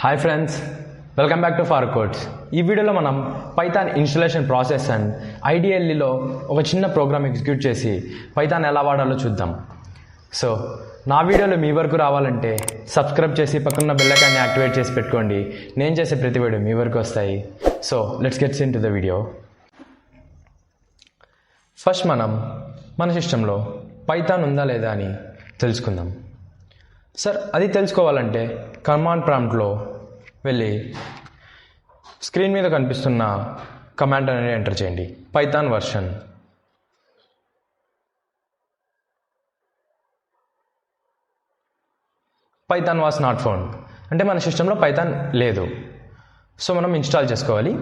Hi friends, welcome back to Farooq codes. ఈ వీడియోలో మనం పైథాన్ ఇన్స్టలేషన్ ప్రాసెస్ అండ్ ఐడిఎల్ఈలో ఒక చిన్న ప్రోగ్రామ్ ఎగ్జిక్యూట్ చేసి పైథాన్ ఎలా వాడాలో చూద్దాం. సో నా వీడియోలు మీ వరకు రావాలంటే సబ్స్క్రైబ్ చేసి పక్కన బెల్ ఐకాన్ని యాక్టివేట్ చేసి పెట్టుకోండి. నేను చేసే ప్రతి వీడియో మీ వరకు వస్తాయి. So let's gets in to the video. First మనం మన సిస్టంలో పైథాన్ ఉందా లేదా అని తెలుసుకుందాం. సార్ అది తెలుసుకోవాలంటే కమాండ్ ప్రాంప్ట్లో వెళ్ళి స్క్రీన్ మీద కనిపిస్తున్న కమాండ్ అనేది ఎంటర్ చేయండి. Python version. Python was not found అంటే మన సిస్టంలో పైథాన్ లేదు. సో మనం ఇన్స్టాల్ చేసుకోవాలి.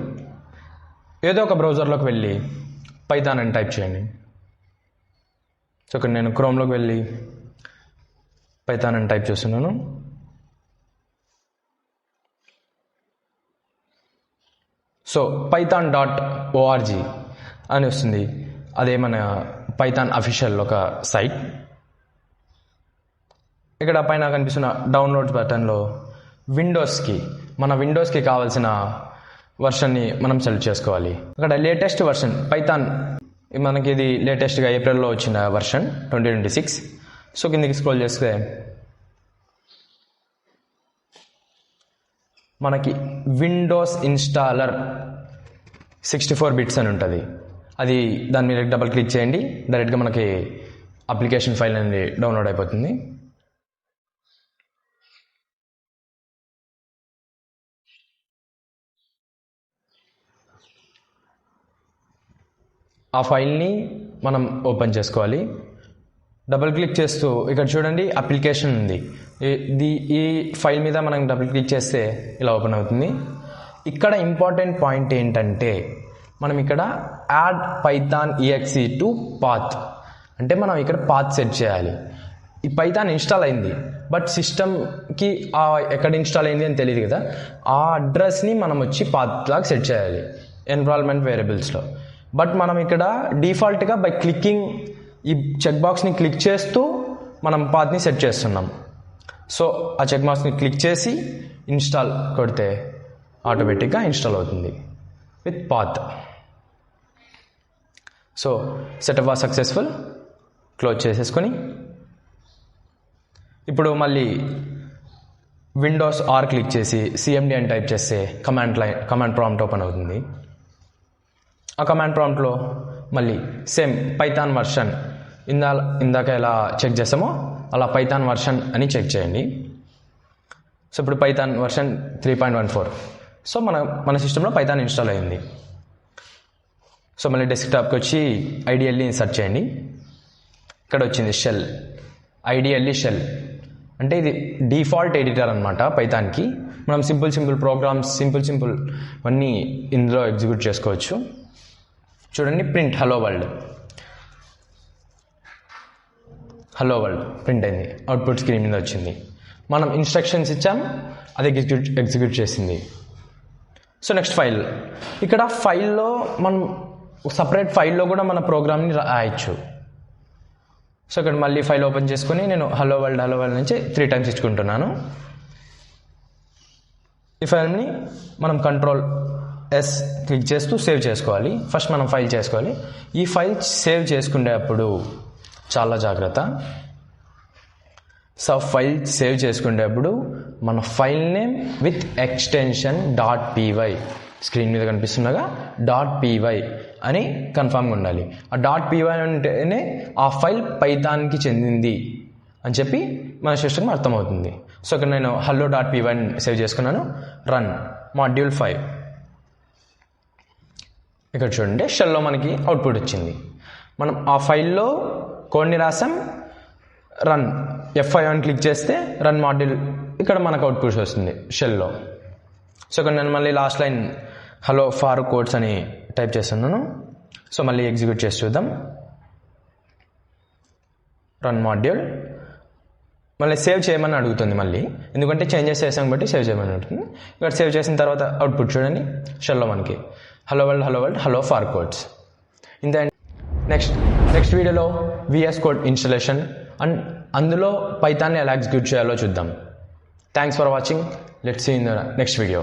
ఏదో ఒక బ్రౌజర్లోకి వెళ్ళి పైథాన్ అని టైప్ చేయండి. సో ఇక్కడ నేను క్రోమ్లోకి వెళ్ళి పైథాన్ అని టైప్ చేస్తున్నాను. సో python.org అని వస్తుంది. అదే మన పైథాన్ అఫీషియల్ ఒక సైట్. ఇక్కడ పైన కనిపిస్తున్న డౌన్లోడ్స్ బటన్లో మన విండోస్కి కావాల్సిన వర్షన్ని మనం సెలెక్ట్ చేసుకోవాలి. ఇక్కడ లేటెస్ట్ వర్షన్ పైథాన్ మనకి ఇది లేటెస్ట్గా ఏప్రిల్లో వచ్చిన వర్షన్ 2026. సో కిందకి స్క్రోల్ చేస్తే మనకి విండోస్ ఇన్స్టాలర్ 64 బిట్స్ అని ఉంటుంది. అది దాని మీద డబుల్ క్లిక్ చేయండి, డైరెక్ట్గా మనకి అప్లికేషన్ ఫైల్ అనేది డౌన్లోడ్ అయిపోతుంది. ఆ ఫైల్ని మనం ఓపెన్ చేసుకోవాలి. డబుల్ క్లిక్ చేస్తూ ఇక్కడ చూడండి అప్లికేషన్ ఉంది. ఈ ఫైల్ మీద మనం డబుల్ క్లిక్ చేస్తే ఇలా ఓపెన్ అవుతుంది. ఇక్కడ ఇంపార్టెంట్ పాయింట్ ఏంటంటే మనం ఇక్కడ add Python exe to path అంటే మనం ఇక్కడ పాత్ సెట్ చేయాలి. ఈ పైథాన్ ఇన్స్టాల్ అయింది, బట్ సిస్టమ్కి ఎక్కడ ఇన్స్టాల్ అయింది అని తెలియదు కదా. ఆ అడ్రస్ని మనం వచ్చి పాత్ లాగా సెట్ చేయాలి ఎన్విరాన్మెంట్ వేరియబుల్స్లో. బట్ మనం ఇక్కడ డిఫాల్ట్గా బై క్లిక్కింగ్ ఈ చెక్ బాక్స్ని క్లిక్ చేస్తూ మనం పాత్ని సెట్ చేస్తున్నాం. సో ఆ చెక్ బాక్స్ని క్లిక్ చేసి ఇన్స్టాల్ కొడితే ఆటోమేటిక్గా ఇన్స్టాల్ అవుతుంది with path. So setup was successful. Close చేసేసుకొని ఇప్పుడు విండోస్ ఆర్ క్లిక్ చేసి cmd అని టైప్ చేస్తే కమాండ్ ప్రాంప్ట్ ఓపెన్ అవుతుంది. ఆ కమాండ్ ప్రాంప్ట్లో సేమ్ పైథాన్ వర్షన్ ఇందాక ఎలా చెక్ చేసామో అలా పైథాన్ వర్షన్ అని చెక్ చేయండి. సో ఇప్పుడు పైథాన్ వర్షన్ 3.14. సో మన సిస్టంలో పైథాన్ ఇన్స్టాల్ అయింది. సో డెస్క్టాప్కి వచ్చి ఐడిఎల్ఈ సెర్చ్ చేయండి. ఇక్కడ వచ్చింది షెల్, ఐడిఎల్ఈ షెల్ అంటే ఇది డిఫాల్ట్ ఎడిటర్ అనమాట పైథాన్కి. మనం సింపుల్ ప్రోగ్రామ్స్ సింపుల్ అన్నీ ఇందులో ఎగ్జిక్యూట్ చేసుకోవచ్చు. చూడండి, ప్రింట్ హలో వరల్డ్ ప్రింట్ అయింది. అవుట్పుట్ స్క్రీన్ మీద వచ్చింది. మనం ఇన్స్ట్రక్షన్స్ ఇచ్చాం, అది ఎగ్జిక్యూట్ చేసింది. So next file. ఇక్కడ ఫైల్లో మనం సపరేట్ ఫైల్లో కూడా మన ప్రోగ్రామ్ని రాయొచ్చు. సో ఇక్కడ ఫైల్ ఓపెన్ చేసుకుని నేను హలో వరల్డ్ నుంచి 3 times ఇచ్చుకుంటున్నాను. ఈ ఫైల్ని మనం Ctrl+S క్లిక్ చేస్తూ సేవ్ చేసుకోవాలి. ఫస్ట్ మనం ఫైల్ చేసుకోవాలి. ఈ ఫైల్ సేవ్ చేసుకునేటప్పుడు చాలా జాగ్రత్త. సో ఫైల్ సేవ్ చేసుకునేటప్పుడు మన file name with extension .py screen మీద కనిపిస్తున్నగా .py అని కన్ఫామ్గా ఉండాలి. ఆ .py అంటేనే ఆ ఫైల్ పైథాన్కి చెందింది అని చెప్పి మన సిస్టమ్కి అర్థమవుతుంది. సో ఇక్కడ నేను hello.py సేవ్ చేసుకున్నాను. Run module 5. ఇక్కడ చూడండి షెల్లో మనకి అవుట్పుట్ వచ్చింది. మనం ఆ ఫైల్లో కోడ్ని రాసాం. రన్ F5 అని క్లిక్ చేస్తే రన్ మాడ్యూల్ ఇక్కడ మనకు అవుట్పుట్ వస్తుంది షెల్లో. సో ఇక్కడ నేను last line hello Farooq codes అని టైప్ చేస్తున్నాను. సో ఎగ్జిక్యూట్ చేసి చూద్దాం. రన్ మాడ్యూల్ సేవ్ చేయమని అడుగుతుంది ఎందుకంటే చేంజెస్ చేసాం బట్టి సేవ్ చేయమని అడుగుతుంది. ఇక్కడ సేవ్ చేసిన తర్వాత అవుట్పుట్ చూడండి షెల్లో మనకి hello world hello Farooq codes. ఇంత నెక్స్ట్ వీడియోలో VS కోడ్ ఇన్స్టలేషన్ అండ్ అందులో పైథాన్ని ఎలా ఎగ్జిక్యూట్ చేయాలో చూద్దాం. Thanks for watching. Let's see in the next video.